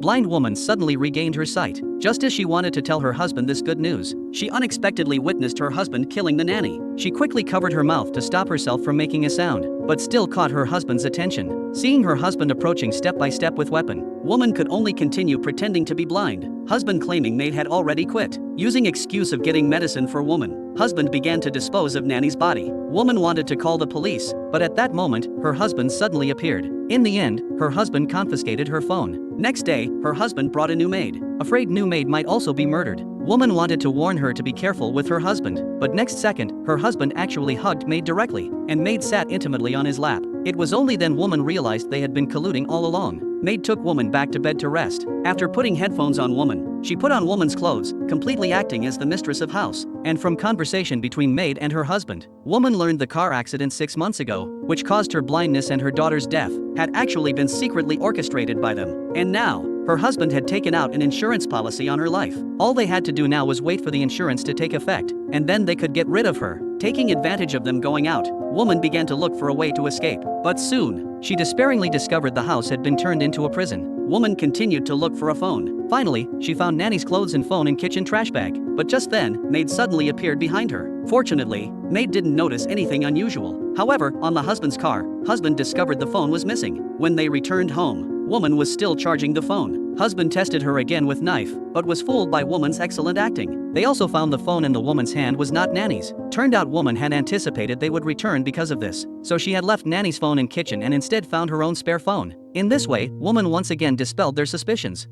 Blind woman suddenly regained her sight. Just as she wanted to tell her husband this good news, she unexpectedly witnessed her husband killing the nanny. She quickly covered her mouth to stop herself from making a sound, but still caught her husband's attention. Seeing her husband approaching step by step with weapon, woman could only continue pretending to be blind. Husband claiming maid had already quit. Using excuse of getting medicine for woman, husband began to dispose of nanny's body. Woman wanted to call the police, but at that moment, her husband suddenly appeared. In the end, her husband confiscated her phone. Next day, her husband brought a new maid, afraid new maid might also be murdered. Woman wanted to warn her to be careful with her husband, but next second, her husband actually hugged maid directly, and maid sat intimately on his lap. It was only then woman realized they had been colluding all along. Maid took woman back to bed to rest. After putting headphones on woman, she put on woman's clothes, completely acting as the mistress of house. And from conversation between maid and her husband, woman learned the car accident 6 months ago, which caused her blindness and her daughter's death, had actually been secretly orchestrated by them. And now, her husband had taken out an insurance policy on her life. All they had to do now was wait for the insurance to take effect, and then they could get rid of her. Taking advantage of them going out, woman began to look for a way to escape. But soon, she despairingly discovered the house had been turned into a prison. Woman continued to look for a phone. Finally, she found nanny's clothes and phone in kitchen trash bag. But just then, maid suddenly appeared behind her. Fortunately, maid didn't notice anything unusual. However, on the husband's car, husband discovered the phone was missing. When they returned home, woman was still charging the phone. Husband tested her again with knife, but was fooled by woman's excellent acting. They also found the phone in the woman's hand was not nanny's. Turned out woman had anticipated they would return because of this, so she had left nanny's phone in kitchen and instead found her own spare phone. In this way, woman once again dispelled their suspicions.